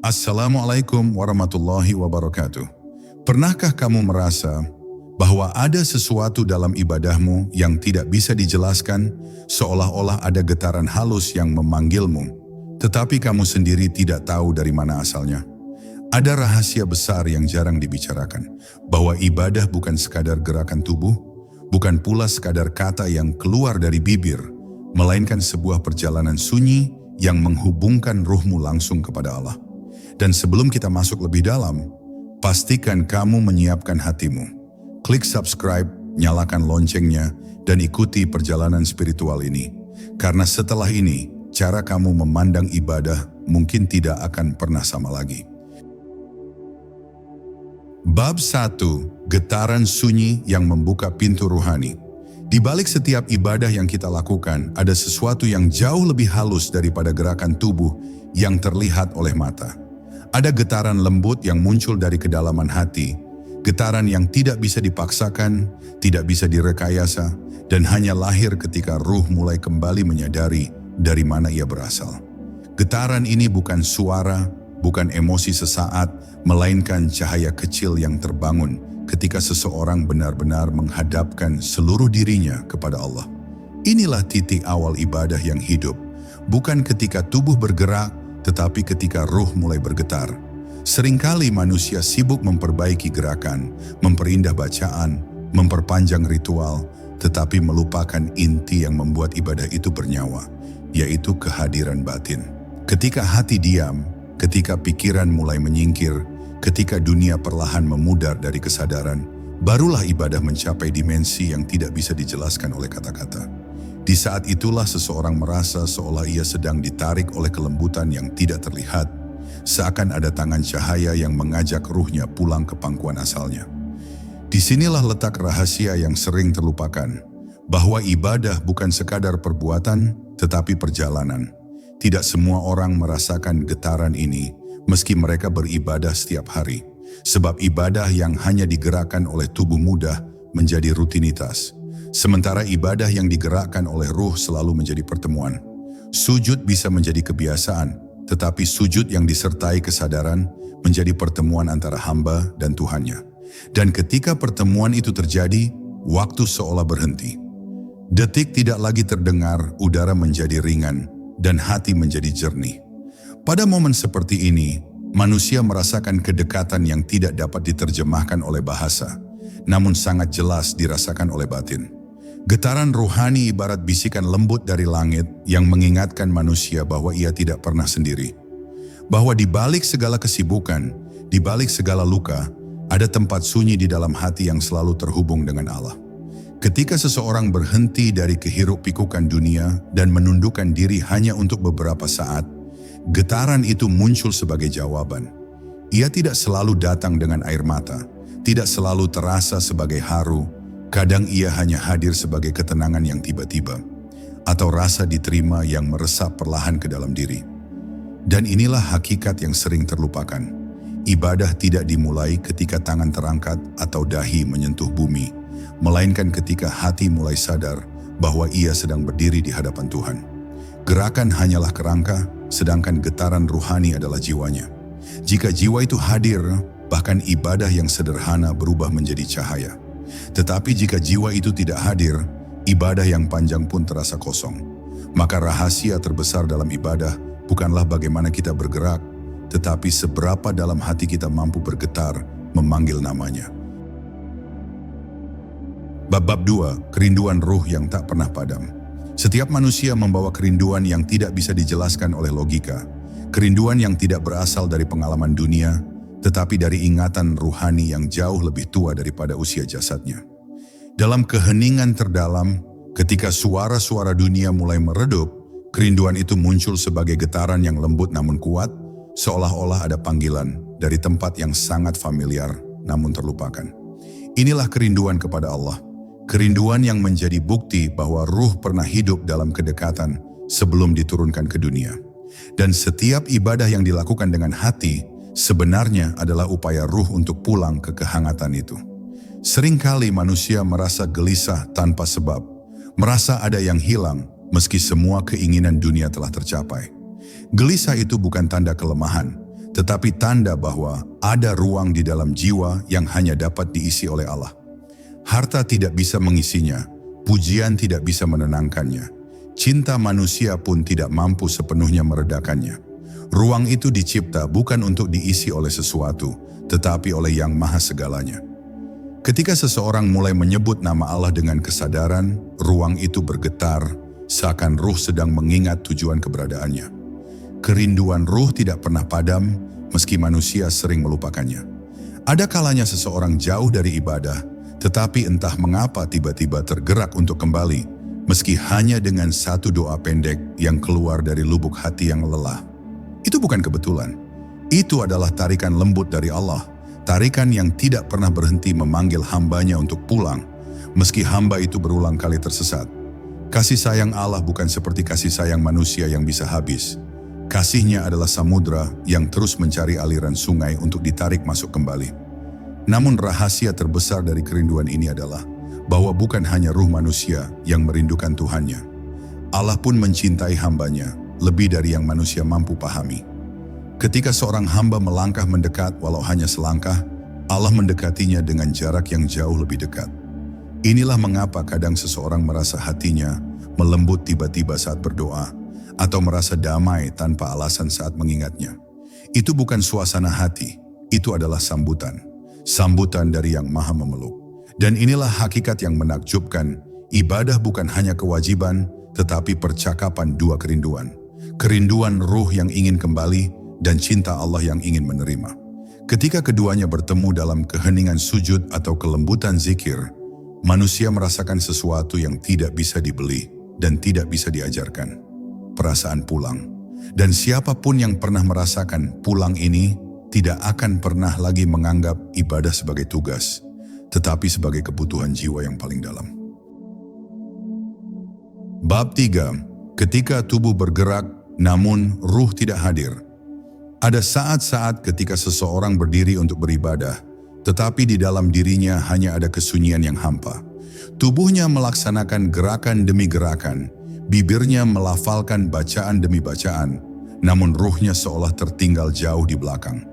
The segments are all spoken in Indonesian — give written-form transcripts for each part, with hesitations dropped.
Assalamualaikum warahmatullahi wabarakatuh. Pernahkah kamu merasa bahwa ada sesuatu dalam ibadahmu yang tidak bisa dijelaskan, seolah-olah ada getaran halus yang memanggilmu, tetapi kamu sendiri tidak tahu dari mana asalnya? Ada rahasia besar yang jarang dibicarakan, bahwa ibadah bukan sekadar gerakan tubuh, bukan pula sekadar kata yang keluar dari bibir, melainkan sebuah perjalanan sunyi yang menghubungkan ruhmu langsung kepada Allah. Dan sebelum kita masuk lebih dalam, pastikan kamu menyiapkan hatimu. Klik subscribe, nyalakan loncengnya, dan ikuti perjalanan spiritual ini. Karena setelah ini, cara kamu memandang ibadah mungkin tidak akan pernah sama lagi. Bab 1. Getaran sunyi yang membuka pintu ruhani. Di balik setiap ibadah yang kita lakukan, ada sesuatu yang jauh lebih halus daripada gerakan tubuh yang terlihat oleh mata. Ada getaran lembut yang muncul dari kedalaman hati, getaran yang tidak bisa dipaksakan, tidak bisa direkayasa, dan hanya lahir ketika ruh mulai kembali menyadari dari mana ia berasal. Getaran ini bukan suara, bukan emosi sesaat, melainkan cahaya kecil yang terbangun ketika seseorang benar-benar menghadapkan seluruh dirinya kepada Allah. Inilah titik awal ibadah yang hidup, bukan ketika tubuh bergerak, tetapi ketika ruh mulai bergetar. Seringkali manusia sibuk memperbaiki gerakan, memperindah bacaan, memperpanjang ritual, tetapi melupakan inti yang membuat ibadah itu bernyawa, yaitu kehadiran batin. Ketika hati diam, ketika pikiran mulai menyingkir, ketika dunia perlahan memudar dari kesadaran, barulah ibadah mencapai dimensi yang tidak bisa dijelaskan oleh kata-kata. Di saat itulah seseorang merasa seolah ia sedang ditarik oleh kelembutan yang tidak terlihat, seakan ada tangan cahaya yang mengajak ruhnya pulang ke pangkuan asalnya. Disinilah letak rahasia yang sering terlupakan, bahwa ibadah bukan sekadar perbuatan, tetapi perjalanan. Tidak semua orang merasakan getaran ini, meski mereka beribadah setiap hari. Sebab ibadah yang hanya digerakkan oleh tubuh mudah menjadi rutinitas. Sementara ibadah yang digerakkan oleh ruh selalu menjadi pertemuan. Sujud bisa menjadi kebiasaan, tetapi sujud yang disertai kesadaran menjadi pertemuan antara hamba dan Tuhannya. Dan ketika pertemuan itu terjadi, waktu seolah berhenti. Detik tidak lagi terdengar, udara menjadi ringan, dan hati menjadi jernih. Pada momen seperti ini, manusia merasakan kedekatan yang tidak dapat diterjemahkan oleh bahasa, namun sangat jelas dirasakan oleh batin. Getaran ruhani ibarat bisikan lembut dari langit yang mengingatkan manusia bahwa ia tidak pernah sendiri. Bahwa di balik segala kesibukan, di balik segala luka, ada tempat sunyi di dalam hati yang selalu terhubung dengan Allah. Ketika seseorang berhenti dari kehiruk-pikukan dunia dan menundukkan diri hanya untuk beberapa saat, getaran itu muncul sebagai jawaban. Ia tidak selalu datang dengan air mata, tidak selalu terasa sebagai haru. Kadang ia hanya hadir sebagai ketenangan yang tiba-tiba, atau rasa diterima yang meresap perlahan ke dalam diri. Dan inilah hakikat yang sering terlupakan. Ibadah tidak dimulai ketika tangan terangkat atau dahi menyentuh bumi, melainkan ketika hati mulai sadar bahwa ia sedang berdiri di hadapan Tuhan. Gerakan hanyalah kerangka, sedangkan getaran ruhani adalah jiwanya. Jika jiwa itu hadir, bahkan ibadah yang sederhana berubah menjadi cahaya. Tetapi jika jiwa itu tidak hadir, ibadah yang panjang pun terasa kosong. Maka rahasia terbesar dalam ibadah bukanlah bagaimana kita bergerak, tetapi seberapa dalam hati kita mampu bergetar memanggil namanya. Bab 2. Kerinduan ruh yang tak pernah padam. Setiap manusia membawa kerinduan yang tidak bisa dijelaskan oleh logika. Kerinduan yang tidak berasal dari pengalaman dunia, tetapi dari ingatan ruhani yang jauh lebih tua daripada usia jasadnya. Dalam keheningan terdalam, ketika suara-suara dunia mulai meredup, kerinduan itu muncul sebagai getaran yang lembut namun kuat, seolah-olah ada panggilan dari tempat yang sangat familiar namun terlupakan. Inilah kerinduan kepada Allah, kerinduan yang menjadi bukti bahwa ruh pernah hidup dalam kedekatan sebelum diturunkan ke dunia. Dan setiap ibadah yang dilakukan dengan hati, sebenarnya adalah upaya ruh untuk pulang ke kehangatan itu. Seringkali manusia merasa gelisah tanpa sebab, merasa ada yang hilang meski semua keinginan dunia telah tercapai. Gelisah itu bukan tanda kelemahan, tetapi tanda bahwa ada ruang di dalam jiwa yang hanya dapat diisi oleh Allah. Harta tidak bisa mengisinya, pujian tidak bisa menenangkannya, cinta manusia pun tidak mampu sepenuhnya meredakannya. Ruang itu dicipta bukan untuk diisi oleh sesuatu, tetapi oleh Yang Maha Segalanya. Ketika seseorang mulai menyebut nama Allah dengan kesadaran, ruang itu bergetar, seakan ruh sedang mengingat tujuan keberadaannya. Kerinduan ruh tidak pernah padam, meski manusia sering melupakannya. Ada kalanya seseorang jauh dari ibadah, tetapi entah mengapa tiba-tiba tergerak untuk kembali, meski hanya dengan satu doa pendek yang keluar dari lubuk hati yang lelah. Itu bukan kebetulan. Itu adalah tarikan lembut dari Allah, tarikan yang tidak pernah berhenti memanggil hambanya untuk pulang, meski hamba itu berulang kali tersesat. Kasih sayang Allah bukan seperti kasih sayang manusia yang bisa habis. Kasihnya adalah samudra yang terus mencari aliran sungai untuk ditarik masuk kembali. Namun rahasia terbesar dari kerinduan ini adalah bahwa bukan hanya ruh manusia yang merindukan Tuhannya. Allah pun mencintai hambanya lebih dari yang manusia mampu pahami. Ketika seorang hamba melangkah mendekat walau hanya selangkah, Allah mendekatinya dengan jarak yang jauh lebih dekat. Inilah mengapa kadang seseorang merasa hatinya melembut tiba-tiba saat berdoa, atau merasa damai tanpa alasan saat mengingatnya. Itu bukan suasana hati, itu adalah sambutan. Sambutan dari Yang Maha Memeluk. Dan inilah hakikat yang menakjubkan, ibadah bukan hanya kewajiban, tetapi percakapan dua kerinduan. Kerinduan ruh yang ingin kembali, dan cinta Allah yang ingin menerima. Ketika keduanya bertemu dalam keheningan sujud atau kelembutan zikir, manusia merasakan sesuatu yang tidak bisa dibeli dan tidak bisa diajarkan. Perasaan pulang. Dan siapapun yang pernah merasakan pulang ini tidak akan pernah lagi menganggap ibadah sebagai tugas, tetapi sebagai kebutuhan jiwa yang paling dalam. Bab 3. Ketika tubuh bergerak, namun ruh tidak hadir. Ada saat-saat ketika seseorang berdiri untuk beribadah, tetapi di dalam dirinya hanya ada kesunyian yang hampa. Tubuhnya melaksanakan gerakan demi gerakan, bibirnya melafalkan bacaan demi bacaan, namun ruhnya seolah tertinggal jauh di belakang,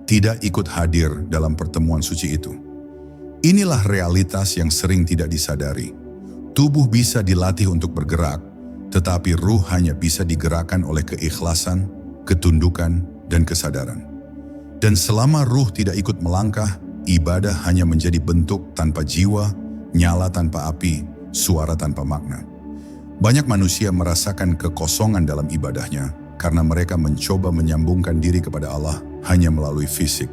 tidak ikut hadir dalam pertemuan suci itu. Inilah realitas yang sering tidak disadari. Tubuh bisa dilatih untuk bergerak, tetapi ruh hanya bisa digerakkan oleh keikhlasan, ketundukan, dan kesadaran. Dan selama ruh tidak ikut melangkah, ibadah hanya menjadi bentuk tanpa jiwa, nyala tanpa api, suara tanpa makna. Banyak manusia merasakan kekosongan dalam ibadahnya karena mereka mencoba menyambungkan diri kepada Allah hanya melalui fisik.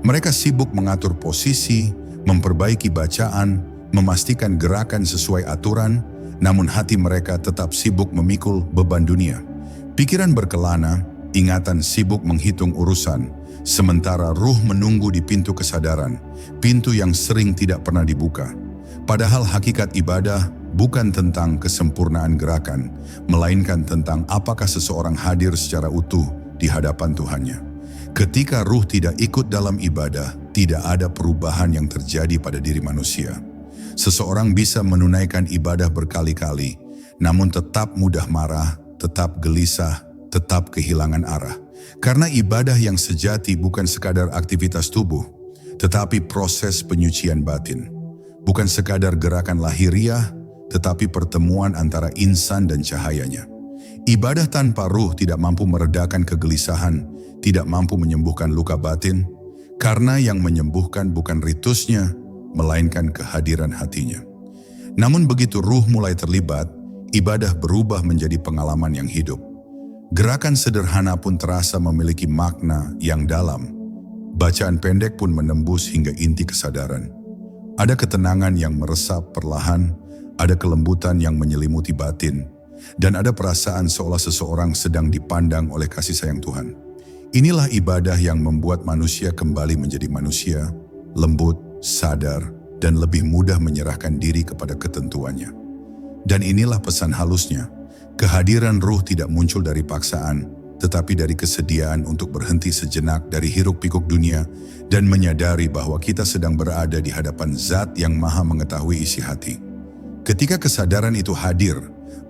Mereka sibuk mengatur posisi, memperbaiki bacaan, memastikan gerakan sesuai aturan, namun hati mereka tetap sibuk memikul beban dunia. Pikiran berkelana, ingatan sibuk menghitung urusan, sementara ruh menunggu di pintu kesadaran, pintu yang sering tidak pernah dibuka. Padahal hakikat ibadah bukan tentang kesempurnaan gerakan, melainkan tentang apakah seseorang hadir secara utuh di hadapan Tuhannya. Ketika ruh tidak ikut dalam ibadah, tidak ada perubahan yang terjadi pada diri manusia. Seseorang bisa menunaikan ibadah berkali-kali, namun tetap mudah marah, tetap gelisah, tetap kehilangan arah. Karena ibadah yang sejati bukan sekadar aktivitas tubuh, tetapi proses penyucian batin. Bukan sekadar gerakan lahiriah, tetapi pertemuan antara insan dan cahayanya. Ibadah tanpa ruh tidak mampu meredakan kegelisahan, tidak mampu menyembuhkan luka batin, karena yang menyembuhkan bukan ritusnya, melainkan kehadiran hatinya. Namun begitu ruh mulai terlibat, ibadah berubah menjadi pengalaman yang hidup. Gerakan sederhana pun terasa memiliki makna yang dalam. Bacaan pendek pun menembus hingga inti kesadaran. Ada ketenangan yang meresap perlahan, ada kelembutan yang menyelimuti batin, dan ada perasaan seolah seseorang sedang dipandang oleh kasih sayang Tuhan. Inilah ibadah yang membuat manusia kembali menjadi manusia, lembut, sadar, dan lebih mudah menyerahkan diri kepada ketentuannya. Dan inilah pesan halusnya. Kehadiran ruh tidak muncul dari paksaan, tetapi dari kesediaan untuk berhenti sejenak dari hiruk-pikuk dunia dan menyadari bahwa kita sedang berada di hadapan Zat yang Maha mengetahui isi hati. Ketika kesadaran itu hadir,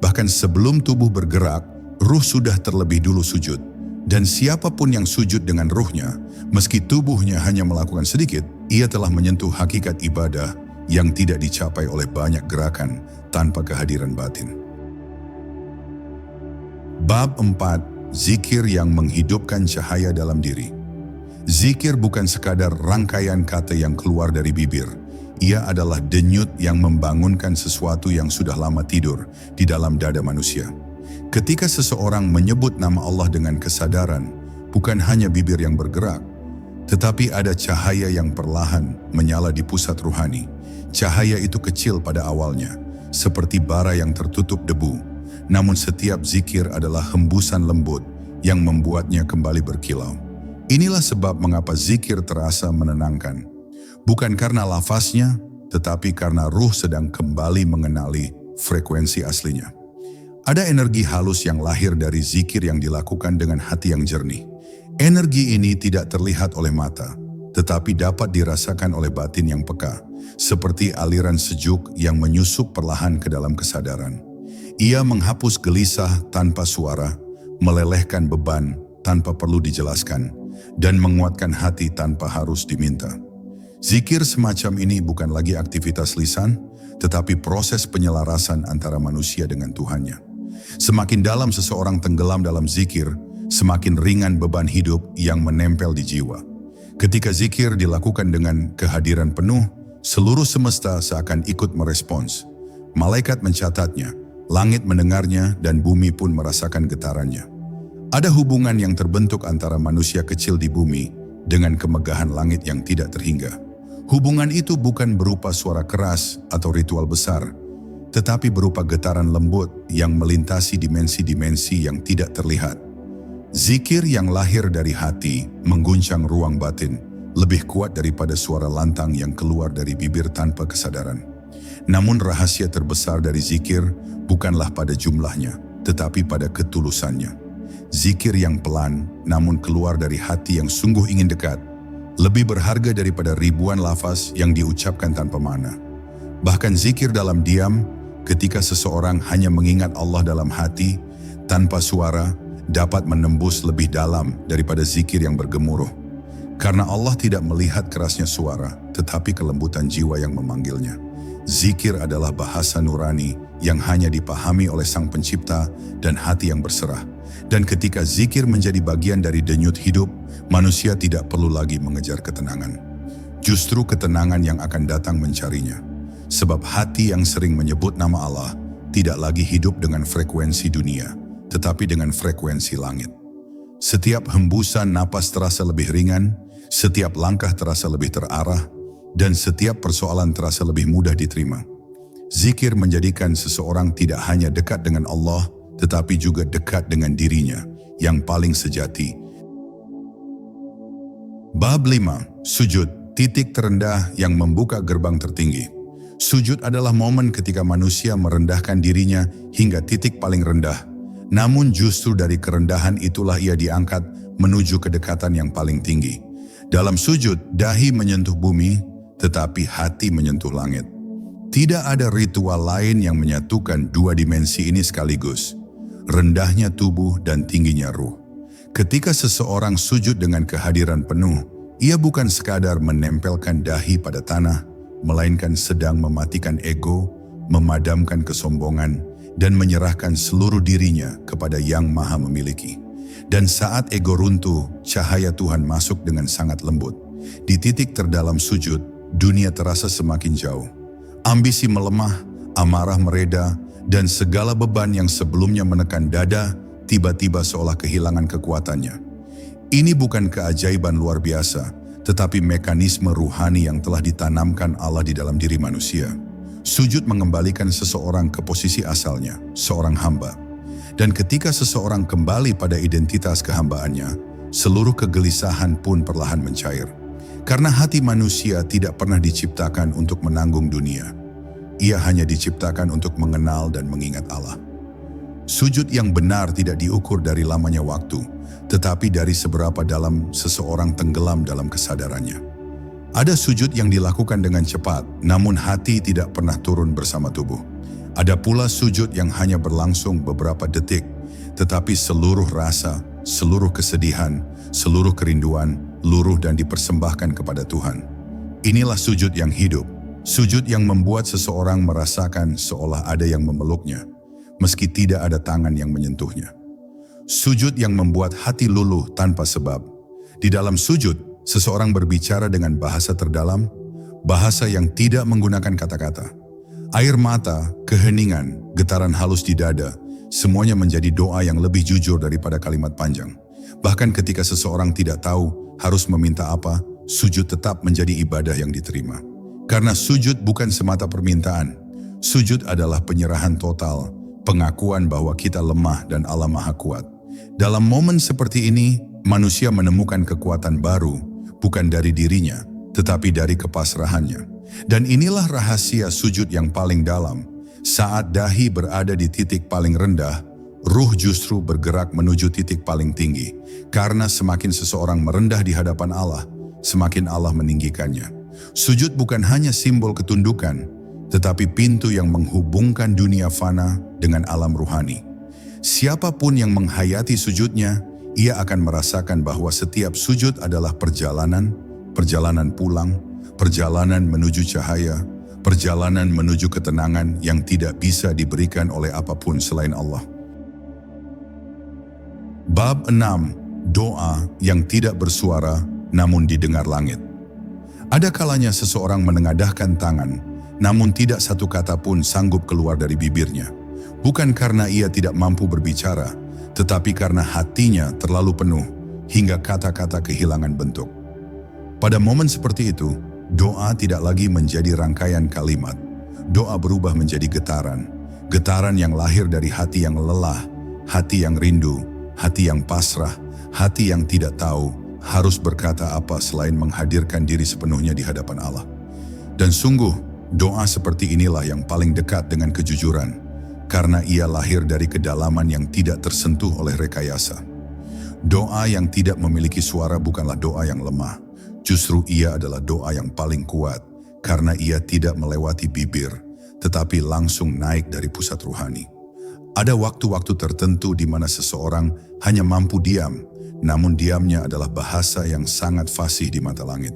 bahkan sebelum tubuh bergerak, ruh sudah terlebih dulu sujud, Dan siapapun yang sujud dengan ruhnya, meski tubuhnya hanya melakukan sedikit, ia telah menyentuh hakikat ibadah yang tidak dicapai oleh banyak gerakan tanpa kehadiran batin. Bab 4. Zikir yang menghidupkan cahaya dalam diri. Zikir bukan sekadar rangkaian kata yang keluar dari bibir. Ia adalah denyut yang membangunkan sesuatu yang sudah lama tidur di dalam dada manusia. Ketika seseorang menyebut nama Allah dengan kesadaran, bukan hanya bibir yang bergerak, tetapi ada cahaya yang perlahan menyala di pusat ruhani. Cahaya itu kecil pada awalnya, seperti bara yang tertutup debu. Namun setiap zikir adalah hembusan lembut yang membuatnya kembali berkilau. Inilah sebab mengapa zikir terasa menenangkan. Bukan karena lafaznya, tetapi karena ruh sedang kembali mengenali frekuensi aslinya. Ada energi halus yang lahir dari zikir yang dilakukan dengan hati yang jernih. Energi ini tidak terlihat oleh mata, tetapi dapat dirasakan oleh batin yang peka, seperti aliran sejuk yang menyusup perlahan ke dalam kesadaran. Ia menghapus gelisah tanpa suara, melelehkan beban tanpa perlu dijelaskan, dan menguatkan hati tanpa harus diminta. Zikir semacam ini bukan lagi aktivitas lisan, tetapi proses penyelarasan antara manusia dengan Tuhannya. Semakin dalam seseorang tenggelam dalam zikir, semakin ringan beban hidup yang menempel di jiwa. Ketika zikir dilakukan dengan kehadiran penuh, seluruh semesta seakan ikut merespons. Malaikat mencatatnya, langit mendengarnya, dan bumi pun merasakan getarannya. Ada hubungan yang terbentuk antara manusia kecil di bumi dengan kemegahan langit yang tidak terhingga. Hubungan itu bukan berupa suara keras atau ritual besar, tetapi berupa getaran lembut yang melintasi dimensi-dimensi yang tidak terlihat. Zikir yang lahir dari hati mengguncang ruang batin, lebih kuat daripada suara lantang yang keluar dari bibir tanpa kesadaran. Namun rahasia terbesar dari zikir bukanlah pada jumlahnya, tetapi pada ketulusannya. Zikir yang pelan, namun keluar dari hati yang sungguh ingin dekat, lebih berharga daripada ribuan lafaz yang diucapkan tanpa makna. Bahkan zikir dalam diam, ketika seseorang hanya mengingat Allah dalam hati, tanpa suara, dapat menembus lebih dalam daripada zikir yang bergemuruh. Karena Allah tidak melihat kerasnya suara, tetapi kelembutan jiwa yang memanggilnya. Zikir adalah bahasa nurani yang hanya dipahami oleh Sang Pencipta dan hati yang berserah. Dan ketika zikir menjadi bagian dari denyut hidup, manusia tidak perlu lagi mengejar ketenangan. Justru ketenangan yang akan datang mencarinya. Sebab hati yang sering menyebut nama Allah tidak lagi hidup dengan frekuensi dunia, tetapi dengan frekuensi langit. Setiap hembusan napas terasa lebih ringan, setiap langkah terasa lebih terarah, dan setiap persoalan terasa lebih mudah diterima. Zikir menjadikan seseorang tidak hanya dekat dengan Allah, tetapi juga dekat dengan dirinya yang paling sejati. Bab 5. Sujud, titik terendah yang membuka gerbang tertinggi. Sujud adalah momen ketika manusia merendahkan dirinya hingga titik paling rendah. Namun justru dari kerendahan itulah ia diangkat menuju kedekatan yang paling tinggi. Dalam sujud, dahi menyentuh bumi, tetapi hati menyentuh langit. Tidak ada ritual lain yang menyatukan dua dimensi ini sekaligus. Rendahnya tubuh dan tingginya ruh. Ketika seseorang sujud dengan kehadiran penuh, ia bukan sekadar menempelkan dahi pada tanah, melainkan sedang mematikan ego, memadamkan kesombongan, dan menyerahkan seluruh dirinya kepada Yang Maha Memiliki. Dan saat ego runtuh, cahaya Tuhan masuk dengan sangat lembut. Di titik terdalam sujud, dunia terasa semakin jauh. Ambisi melemah, amarah mereda, dan segala beban yang sebelumnya menekan dada tiba-tiba seolah kehilangan kekuatannya. Ini bukan keajaiban luar biasa, tetapi mekanisme ruhani yang telah ditanamkan Allah di dalam diri manusia. Sujud mengembalikan seseorang ke posisi asalnya, seorang hamba. Dan ketika seseorang kembali pada identitas kehambaannya, seluruh kegelisahan pun perlahan mencair. Karena hati manusia tidak pernah diciptakan untuk menanggung dunia. Ia hanya diciptakan untuk mengenal dan mengingat Allah. Sujud yang benar tidak diukur dari lamanya waktu, tetapi dari seberapa dalam seseorang tenggelam dalam kesadarannya. Ada sujud yang dilakukan dengan cepat, namun hati tidak pernah turun bersama tubuh. Ada pula sujud yang hanya berlangsung beberapa detik, tetapi seluruh rasa, seluruh kesedihan, seluruh kerinduan, luruh dan dipersembahkan kepada Tuhan. Inilah sujud yang hidup, sujud yang membuat seseorang merasakan seolah ada yang memeluknya, meski tidak ada tangan yang menyentuhnya. Sujud yang membuat hati luluh tanpa sebab. Di dalam sujud, seseorang berbicara dengan bahasa terdalam, bahasa yang tidak menggunakan kata-kata. Air mata, keheningan, getaran halus di dada, semuanya menjadi doa yang lebih jujur daripada kalimat panjang. Bahkan ketika seseorang tidak tahu harus meminta apa, sujud tetap menjadi ibadah yang diterima. Karena sujud bukan semata permintaan. Sujud adalah penyerahan total, pengakuan bahwa kita lemah dan Allah Maha Kuat. Dalam momen seperti ini, manusia menemukan kekuatan baru, bukan dari dirinya, tetapi dari kepasrahannya. Dan inilah rahasia sujud yang paling dalam. Saat dahi berada di titik paling rendah, ruh justru bergerak menuju titik paling tinggi. Karena semakin seseorang merendah di hadapan Allah, semakin Allah meninggikannya. Sujud bukan hanya simbol ketundukan, tetapi pintu yang menghubungkan dunia fana dengan alam ruhani. Siapapun yang menghayati sujudnya, ia akan merasakan bahwa setiap sujud adalah perjalanan pulang, perjalanan menuju cahaya, perjalanan menuju ketenangan yang tidak bisa diberikan oleh apapun selain Allah. Bab 6. Doa yang tidak bersuara namun didengar langit. Ada kalanya seseorang menengadahkan tangan, namun tidak satu kata pun sanggup keluar dari bibirnya. Bukan karena ia tidak mampu berbicara, tetapi karena hatinya terlalu penuh hingga kata-kata kehilangan bentuk. Pada momen seperti itu, doa tidak lagi menjadi rangkaian kalimat. Doa berubah menjadi getaran. Getaran yang lahir dari hati yang lelah, hati yang rindu, hati yang pasrah, hati yang tidak tahu harus berkata apa selain menghadirkan diri sepenuhnya di hadapan Allah. Dan sungguh, doa seperti inilah yang paling dekat dengan kejujuran, karena ia lahir dari kedalaman yang tidak tersentuh oleh rekayasa. Doa yang tidak memiliki suara bukanlah doa yang lemah. Justru ia adalah doa yang paling kuat karena ia tidak melewati bibir, tetapi langsung naik dari pusat ruhani. Ada waktu-waktu tertentu di mana seseorang hanya mampu diam, namun diamnya adalah bahasa yang sangat fasih di mata langit.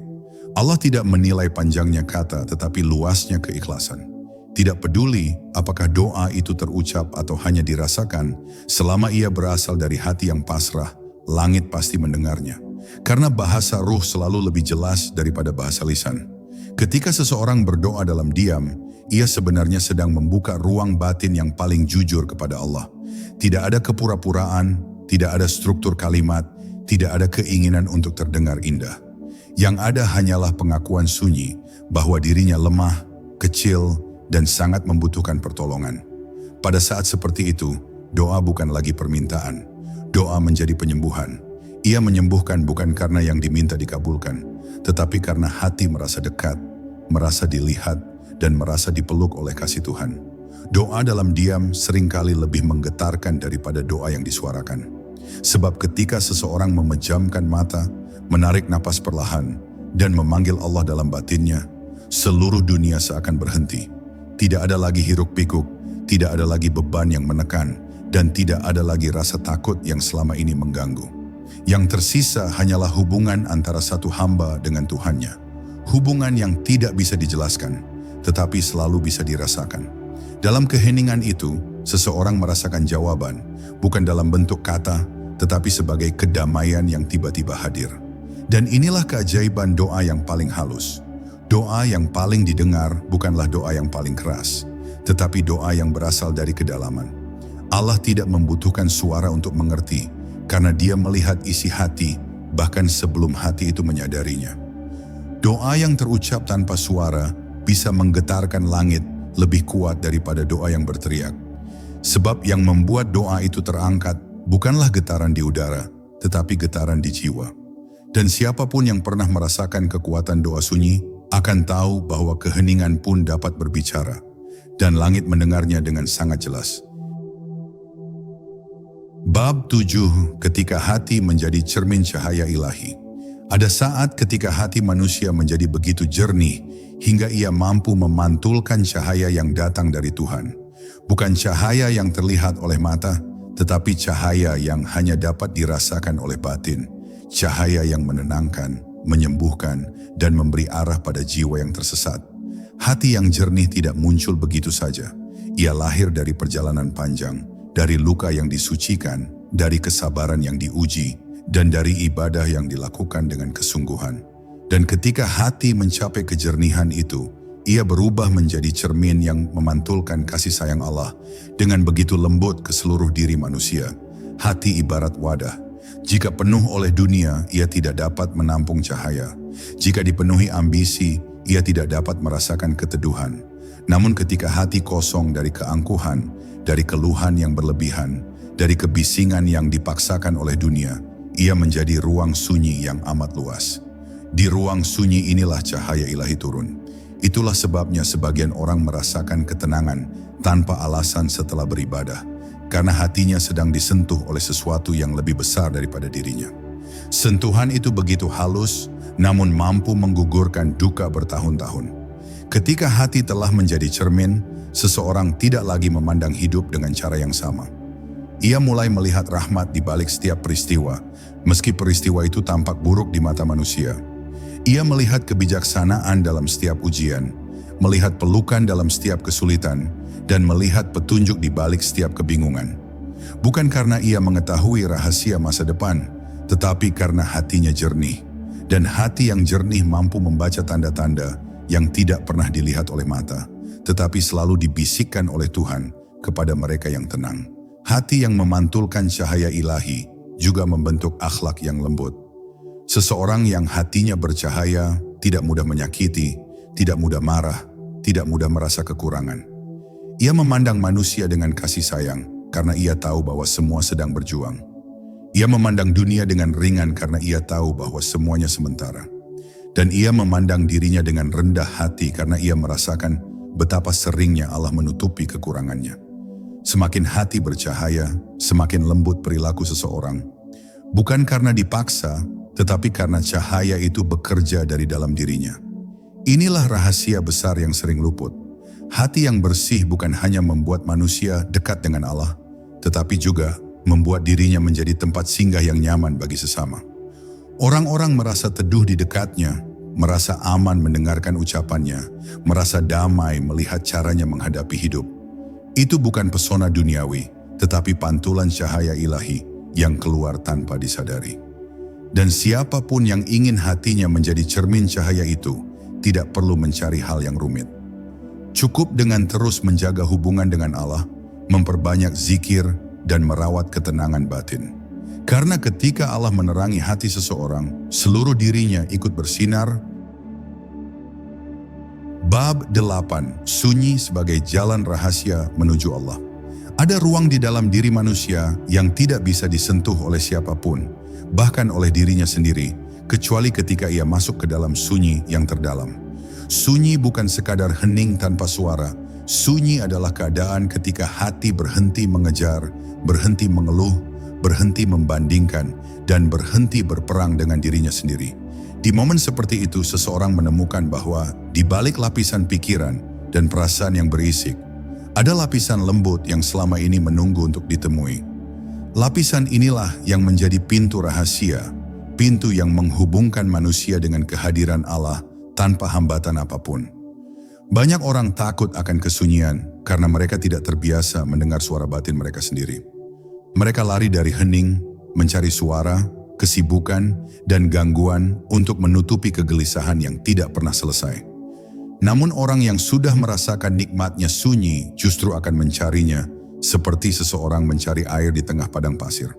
Allah tidak menilai panjangnya kata tetapi luasnya keikhlasan. Tidak peduli apakah doa itu terucap atau hanya dirasakan, selama ia berasal dari hati yang pasrah, langit pasti mendengarnya. Karena bahasa ruh selalu lebih jelas daripada bahasa lisan. Ketika seseorang berdoa dalam diam, ia sebenarnya sedang membuka ruang batin yang paling jujur kepada Allah. Tidak ada kepura-puraan, tidak ada struktur kalimat, tidak ada keinginan untuk terdengar indah. Yang ada hanyalah pengakuan sunyi bahwa dirinya lemah, kecil, dan sangat membutuhkan pertolongan. Pada saat seperti itu, doa bukan lagi permintaan. Doa menjadi penyembuhan. Ia menyembuhkan bukan karena yang diminta dikabulkan, tetapi karena hati merasa dekat, merasa dilihat, dan merasa dipeluk oleh kasih Tuhan. Doa dalam diam seringkali lebih menggetarkan daripada doa yang disuarakan. Sebab ketika seseorang memejamkan mata, menarik napas perlahan, dan memanggil Allah dalam batinnya, seluruh dunia seakan berhenti. Tidak ada lagi hiruk-pikuk, tidak ada lagi beban yang menekan, dan tidak ada lagi rasa takut yang selama ini mengganggu. Yang tersisa hanyalah hubungan antara satu hamba dengan Tuhannya. Hubungan yang tidak bisa dijelaskan, tetapi selalu bisa dirasakan. Dalam keheningan itu, seseorang merasakan jawaban, bukan dalam bentuk kata, tetapi sebagai kedamaian yang tiba-tiba hadir. Dan inilah keajaiban doa yang paling halus. Doa yang paling didengar bukanlah doa yang paling keras, tetapi doa yang berasal dari kedalaman. Allah tidak membutuhkan suara untuk mengerti, karena Dia melihat isi hati, bahkan sebelum hati itu menyadarinya. Doa yang terucap tanpa suara bisa menggetarkan langit lebih kuat daripada doa yang berteriak. Sebab yang membuat doa itu terangkat bukanlah getaran di udara, tetapi getaran di jiwa. Dan siapapun yang pernah merasakan kekuatan doa sunyi akan tahu bahwa keheningan pun dapat berbicara, dan langit mendengarnya dengan sangat jelas. Bab 7. Ketika hati menjadi cermin cahaya ilahi. Ada saat ketika hati manusia menjadi begitu jernih hingga ia mampu memantulkan cahaya yang datang dari Tuhan. Bukan cahaya yang terlihat oleh mata, tetapi cahaya yang hanya dapat dirasakan oleh batin, cahaya yang menenangkan, menyembuhkan, dan memberi arah pada jiwa yang tersesat. Hati yang jernih tidak muncul begitu saja. Ia lahir dari perjalanan panjang, dari luka yang disucikan, dari kesabaran yang diuji, dan dari ibadah yang dilakukan dengan kesungguhan. Dan ketika hati mencapai kejernihan itu, ia berubah menjadi cermin yang memantulkan kasih sayang Allah dengan begitu lembut ke seluruh diri manusia. Hati ibarat wadah. Jika penuh oleh dunia, ia tidak dapat menampung cahaya. Jika dipenuhi ambisi, ia tidak dapat merasakan keteduhan. Namun ketika hati kosong dari keangkuhan, dari keluhan yang berlebihan, dari kebisingan yang dipaksakan oleh dunia, ia menjadi ruang sunyi yang amat luas. Di ruang sunyi inilah cahaya ilahi turun. Itulah sebabnya sebagian orang merasakan ketenangan tanpa alasan setelah beribadah, karena hatinya sedang disentuh oleh sesuatu yang lebih besar daripada dirinya. Sentuhan itu begitu halus, namun mampu menggugurkan duka bertahun-tahun. Ketika hati telah menjadi cermin, seseorang tidak lagi memandang hidup dengan cara yang sama. Ia mulai melihat rahmat di balik setiap peristiwa, meski peristiwa itu tampak buruk di mata manusia. Ia melihat kebijaksanaan dalam setiap ujian, melihat pelukan dalam setiap kesulitan, dan melihat petunjuk di balik setiap kebingungan. Bukan karena ia mengetahui rahasia masa depan, tetapi karena hatinya jernih. Dan hati yang jernih mampu membaca tanda-tanda yang tidak pernah dilihat oleh mata, tetapi selalu dibisikkan oleh Tuhan kepada mereka yang tenang. Hati yang memantulkan cahaya ilahi juga membentuk akhlak yang lembut. Seseorang yang hatinya bercahaya tidak mudah menyakiti, tidak mudah marah, tidak mudah merasa kekurangan. Ia memandang manusia dengan kasih sayang karena ia tahu bahwa semua sedang berjuang. Ia memandang dunia dengan ringan karena ia tahu bahwa semuanya sementara. Dan ia memandang dirinya dengan rendah hati karena ia merasakan betapa seringnya Allah menutupi kekurangannya. Semakin hati bercahaya, semakin lembut perilaku seseorang. Bukan karena dipaksa, tetapi karena cahaya itu bekerja dari dalam dirinya. Inilah rahasia besar yang sering luput. Hati yang bersih bukan hanya membuat manusia dekat dengan Allah, tetapi juga membuat dirinya menjadi tempat singgah yang nyaman bagi sesama. Orang-orang merasa teduh di dekatnya, merasa aman mendengarkan ucapannya, merasa damai melihat caranya menghadapi hidup. Itu bukan pesona duniawi, tetapi pantulan cahaya ilahi yang keluar tanpa disadari. Dan siapapun yang ingin hatinya menjadi cermin cahaya itu, tidak perlu mencari hal yang rumit. Cukup dengan terus menjaga hubungan dengan Allah, memperbanyak zikir, dan merawat ketenangan batin. Karena ketika Allah menerangi hati seseorang, seluruh dirinya ikut bersinar. Bab 8. Sunyi sebagai jalan rahasia menuju Allah. Ada ruang di dalam diri manusia yang tidak bisa disentuh oleh siapapun, bahkan oleh dirinya sendiri, kecuali ketika ia masuk ke dalam sunyi yang terdalam. Sunyi bukan sekadar hening tanpa suara. Sunyi adalah keadaan ketika hati berhenti mengejar, berhenti mengeluh, berhenti membandingkan, dan berhenti berperang dengan dirinya sendiri. Di momen seperti itu, seseorang menemukan bahwa di balik lapisan pikiran dan perasaan yang berisik, ada lapisan lembut yang selama ini menunggu untuk ditemui. Lapisan inilah yang menjadi pintu rahasia, pintu yang menghubungkan manusia dengan kehadiran Allah tanpa hambatan apapun. Banyak orang takut akan kesunyian karena mereka tidak terbiasa mendengar suara batin mereka sendiri. Mereka lari dari hening, mencari suara, kesibukan, dan gangguan untuk menutupi kegelisahan yang tidak pernah selesai. Namun orang yang sudah merasakan nikmatnya sunyi justru akan mencarinya seperti seseorang mencari air di tengah padang pasir.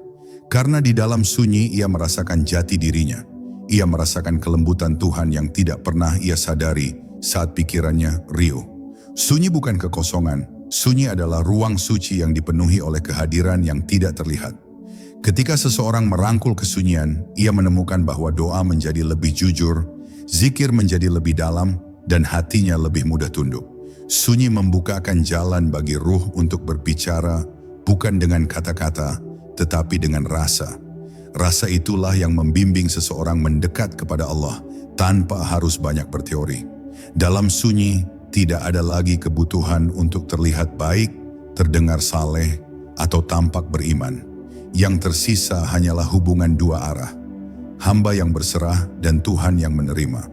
Karena di dalam sunyi ia merasakan jati dirinya. Ia merasakan kelembutan Tuhan yang tidak pernah ia sadari saat pikirannya riuh. Sunyi bukan kekosongan, sunyi adalah ruang suci yang dipenuhi oleh kehadiran yang tidak terlihat. Ketika seseorang merangkul kesunyian, ia menemukan bahwa doa menjadi lebih jujur, zikir menjadi lebih dalam, dan hatinya lebih mudah tunduk. Sunyi membukakan jalan bagi ruh untuk berbicara, bukan dengan kata-kata, tetapi dengan rasa. Rasa itulah yang membimbing seseorang mendekat kepada Allah tanpa harus banyak berteori. Dalam sunyi, tidak ada lagi kebutuhan untuk terlihat baik, terdengar saleh, atau tampak beriman. Yang tersisa hanyalah hubungan dua arah, hamba yang berserah dan Tuhan yang menerima.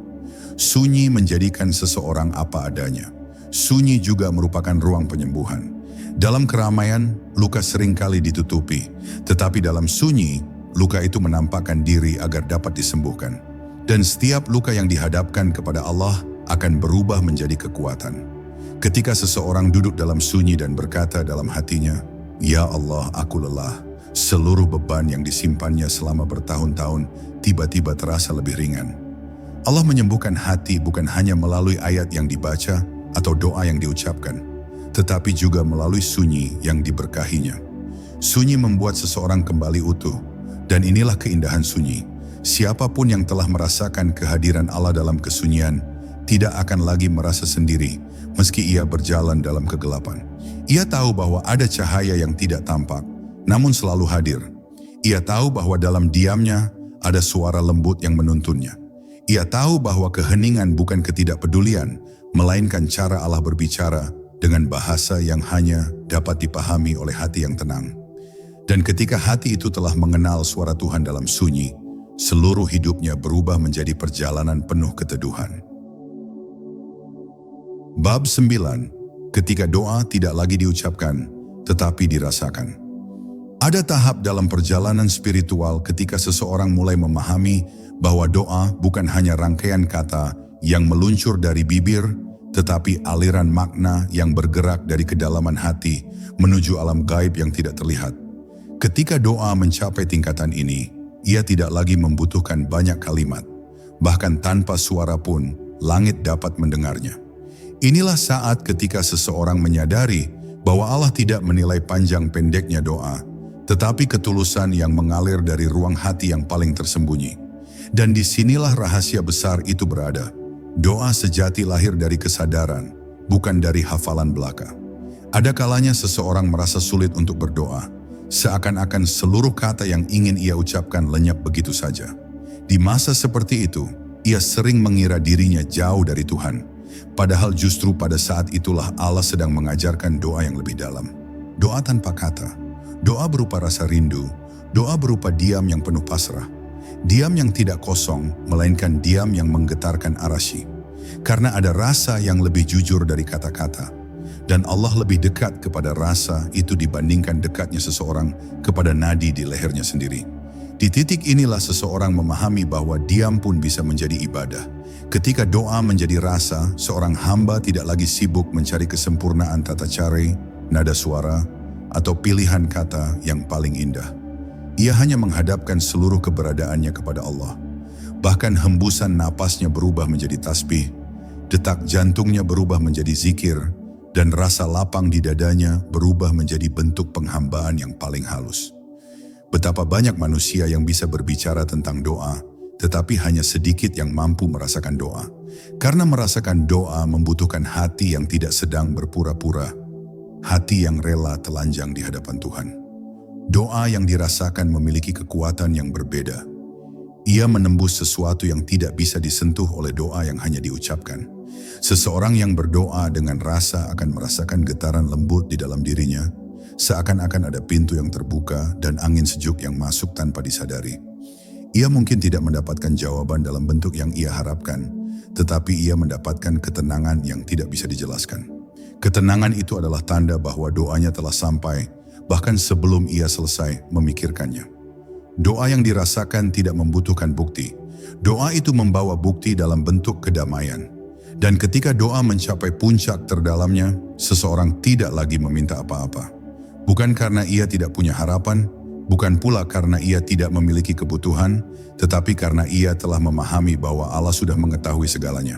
Sunyi menjadikan seseorang apa adanya. Sunyi juga merupakan ruang penyembuhan. Dalam keramaian, luka seringkali ditutupi, tetapi dalam sunyi, luka itu menampakkan diri agar dapat disembuhkan. Dan setiap luka yang dihadapkan kepada Allah akan berubah menjadi kekuatan. Ketika seseorang duduk dalam sunyi dan berkata dalam hatinya, "Ya Allah, aku lelah," seluruh beban yang disimpannya selama bertahun-tahun tiba-tiba terasa lebih ringan. Allah menyembuhkan hati bukan hanya melalui ayat yang dibaca atau doa yang diucapkan, tetapi juga melalui sunyi yang diberkahinya. Sunyi membuat seseorang kembali utuh, dan inilah keindahan sunyi. Siapapun yang telah merasakan kehadiran Allah dalam kesunyian, tidak akan lagi merasa sendiri meski ia berjalan dalam kegelapan. Ia tahu bahwa ada cahaya yang tidak tampak, namun selalu hadir. Ia tahu bahwa dalam diamnya ada suara lembut yang menuntunnya. Ia tahu bahwa keheningan bukan ketidakpedulian, melainkan cara Allah berbicara dengan bahasa yang hanya dapat dipahami oleh hati yang tenang. Dan ketika hati itu telah mengenal suara Tuhan dalam sunyi, seluruh hidupnya berubah menjadi perjalanan penuh keteduhan. Bab 9. Ketika doa tidak lagi diucapkan, tetapi dirasakan. Ada tahap dalam perjalanan spiritual ketika seseorang mulai memahami bahwa doa bukan hanya rangkaian kata yang meluncur dari bibir, tetapi aliran makna yang bergerak dari kedalaman hati menuju alam gaib yang tidak terlihat. Ketika doa mencapai tingkatan ini, ia tidak lagi membutuhkan banyak kalimat. Bahkan tanpa suara pun, langit dapat mendengarnya. Inilah saat ketika seseorang menyadari bahwa Allah tidak menilai panjang pendeknya doa, tetapi ketulusan yang mengalir dari ruang hati yang paling tersembunyi. Dan disinilah rahasia besar itu berada. Doa sejati lahir dari kesadaran, bukan dari hafalan belaka. Ada kalanya seseorang merasa sulit untuk berdoa, seakan-akan seluruh kata yang ingin ia ucapkan lenyap begitu saja. Di masa seperti itu, ia sering mengira dirinya jauh dari Tuhan. Padahal justru pada saat itulah Allah sedang mengajarkan doa yang lebih dalam. Doa tanpa kata. Doa berupa rasa rindu, doa berupa diam yang penuh pasrah. Diam yang tidak kosong, melainkan diam yang menggetarkan arasy. Karena ada rasa yang lebih jujur dari kata-kata. Dan Allah lebih dekat kepada rasa itu dibandingkan dekatnya seseorang kepada nadi di lehernya sendiri. Di titik inilah seseorang memahami bahwa diam pun bisa menjadi ibadah. Ketika doa menjadi rasa, seorang hamba tidak lagi sibuk mencari kesempurnaan tata cara, nada suara, atau pilihan kata yang paling indah. Ia hanya menghadapkan seluruh keberadaannya kepada Allah. Bahkan hembusan napasnya berubah menjadi tasbih, detak jantungnya berubah menjadi zikir, dan rasa lapang di dadanya berubah menjadi bentuk penghambaan yang paling halus. Betapa banyak manusia yang bisa berbicara tentang doa, tetapi hanya sedikit yang mampu merasakan doa. Karena merasakan doa membutuhkan hati yang tidak sedang berpura-pura, hati yang rela telanjang di hadapan Tuhan. Doa yang dirasakan memiliki kekuatan yang berbeda. Ia menembus sesuatu yang tidak bisa disentuh oleh doa yang hanya diucapkan. Seseorang yang berdoa dengan rasa akan merasakan getaran lembut di dalam dirinya, seakan-akan ada pintu yang terbuka dan angin sejuk yang masuk tanpa disadari. Ia mungkin tidak mendapatkan jawaban dalam bentuk yang ia harapkan, tetapi ia mendapatkan ketenangan yang tidak bisa dijelaskan. Ketenangan itu adalah tanda bahwa doanya telah sampai, bahkan sebelum ia selesai memikirkannya. Doa yang dirasakan tidak membutuhkan bukti. Doa itu membawa bukti dalam bentuk kedamaian. Dan ketika doa mencapai puncak terdalamnya, seseorang tidak lagi meminta apa-apa. Bukan karena ia tidak punya harapan, bukan pula karena ia tidak memiliki kebutuhan, tetapi karena ia telah memahami bahwa Allah sudah mengetahui segalanya.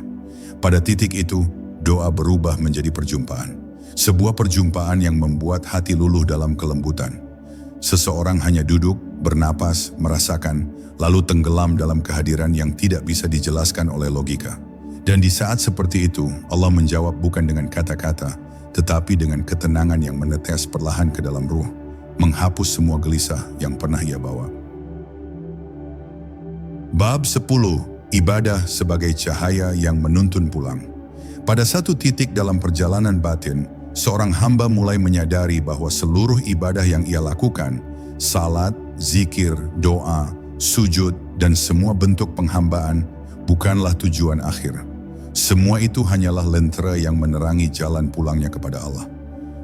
Pada titik itu, doa berubah menjadi perjumpaan. Sebuah perjumpaan yang membuat hati luluh dalam kelembutan. Seseorang hanya duduk, bernapas, merasakan, lalu tenggelam dalam kehadiran yang tidak bisa dijelaskan oleh logika. Dan di saat seperti itu, Allah menjawab bukan dengan kata-kata, tetapi dengan ketenangan yang menetes perlahan ke dalam ruh, menghapus semua gelisah yang pernah ia bawa. Bab 10. Ibadah sebagai cahaya yang menuntun pulang. Pada satu titik dalam perjalanan batin, seorang hamba mulai menyadari bahwa seluruh ibadah yang ia lakukan, salat, zikir, doa, sujud, dan semua bentuk penghambaan, bukanlah tujuan akhir. Semua itu hanyalah lentera yang menerangi jalan pulangnya kepada Allah.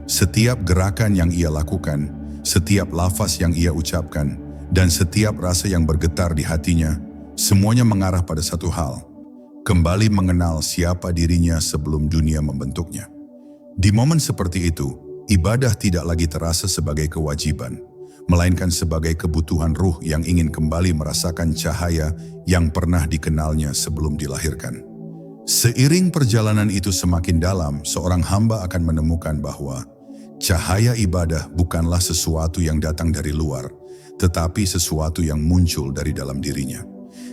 Setiap gerakan yang ia lakukan, setiap lafaz yang ia ucapkan, dan setiap rasa yang bergetar di hatinya, semuanya mengarah pada satu hal: kembali mengenal siapa dirinya sebelum dunia membentuknya. Di momen seperti itu, ibadah tidak lagi terasa sebagai kewajiban, melainkan sebagai kebutuhan ruh yang ingin kembali merasakan cahaya yang pernah dikenalnya sebelum dilahirkan. Seiring perjalanan itu semakin dalam, seorang hamba akan menemukan bahwa cahaya ibadah bukanlah sesuatu yang datang dari luar, tetapi sesuatu yang muncul dari dalam dirinya.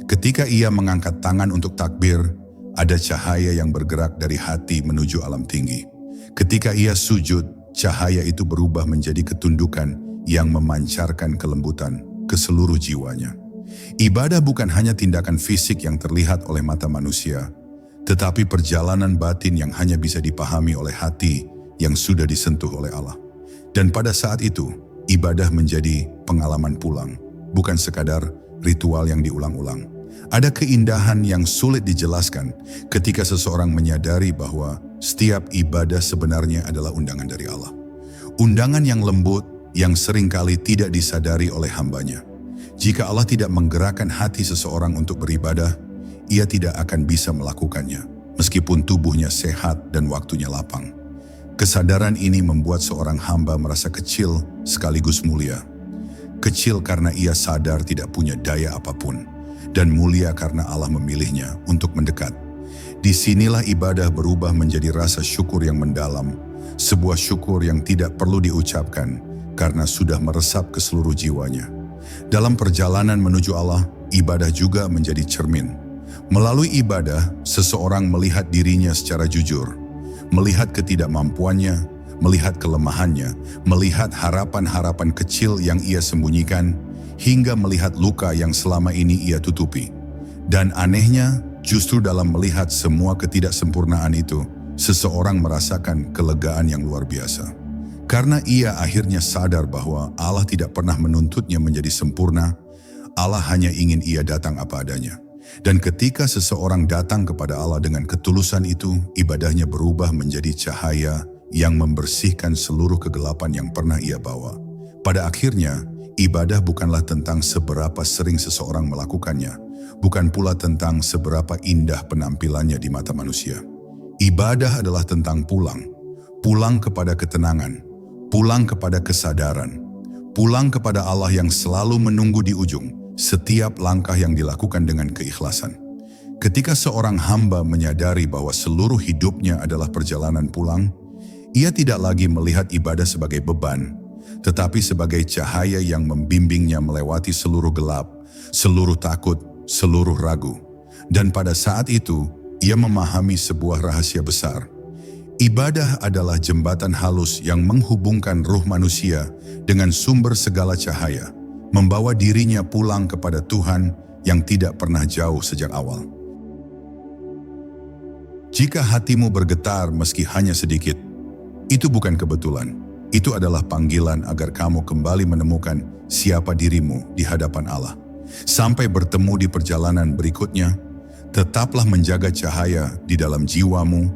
Ketika ia mengangkat tangan untuk takbir, ada cahaya yang bergerak dari hati menuju alam tinggi. Ketika ia sujud, cahaya itu berubah menjadi ketundukan yang memancarkan kelembutan ke seluruh jiwanya. Ibadah bukan hanya tindakan fisik yang terlihat oleh mata manusia, tetapi perjalanan batin yang hanya bisa dipahami oleh hati yang sudah disentuh oleh Allah. Dan pada saat itu, ibadah menjadi pengalaman pulang, bukan sekadar ritual yang diulang-ulang. Ada keindahan yang sulit dijelaskan ketika seseorang menyadari bahwa setiap ibadah sebenarnya adalah undangan dari Allah. Undangan yang lembut, yang seringkali tidak disadari oleh hambanya. Jika Allah tidak menggerakkan hati seseorang untuk beribadah, ia tidak akan bisa melakukannya, meskipun tubuhnya sehat dan waktunya lapang. Kesadaran ini membuat seorang hamba merasa kecil sekaligus mulia. Kecil karena ia sadar tidak punya daya apapun, dan mulia karena Allah memilihnya untuk mendekat. Disinilah ibadah berubah menjadi rasa syukur yang mendalam, sebuah syukur yang tidak perlu diucapkan karena sudah meresap ke seluruh jiwanya. Dalam perjalanan menuju Allah, ibadah juga menjadi cermin. Melalui ibadah, seseorang melihat dirinya secara jujur, melihat ketidakmampuannya, melihat kelemahannya, melihat harapan-harapan kecil yang ia sembunyikan, hingga melihat luka yang selama ini ia tutupi. Dan anehnya, justru dalam melihat semua ketidaksempurnaan itu, seseorang merasakan kelegaan yang luar biasa. Karena ia akhirnya sadar bahwa Allah tidak pernah menuntutnya menjadi sempurna, Allah hanya ingin ia datang apa adanya. Dan ketika seseorang datang kepada Allah dengan ketulusan itu, ibadahnya berubah menjadi cahaya yang membersihkan seluruh kegelapan yang pernah ia bawa. Pada akhirnya, ibadah bukanlah tentang seberapa sering seseorang melakukannya, bukan pula tentang seberapa indah penampilannya di mata manusia. Ibadah adalah tentang pulang kepada ketenangan, pulang kepada kesadaran, pulang kepada Allah yang selalu menunggu di ujung setiap langkah yang dilakukan dengan keikhlasan. Ketika seorang hamba menyadari bahwa seluruh hidupnya adalah perjalanan pulang, ia tidak lagi melihat ibadah sebagai beban, tetapi sebagai cahaya yang membimbingnya melewati seluruh gelap, seluruh takut, seluruh ragu. Dan pada saat itu, ia memahami sebuah rahasia besar. Ibadah adalah jembatan halus yang menghubungkan ruh manusia dengan sumber segala cahaya, membawa dirinya pulang kepada Tuhan yang tidak pernah jauh sejak awal. Jika hatimu bergetar meski hanya sedikit, itu bukan kebetulan. Itu adalah panggilan agar kamu kembali menemukan siapa dirimu di hadapan Allah. Sampai bertemu di perjalanan berikutnya, tetaplah menjaga cahaya di dalam jiwamu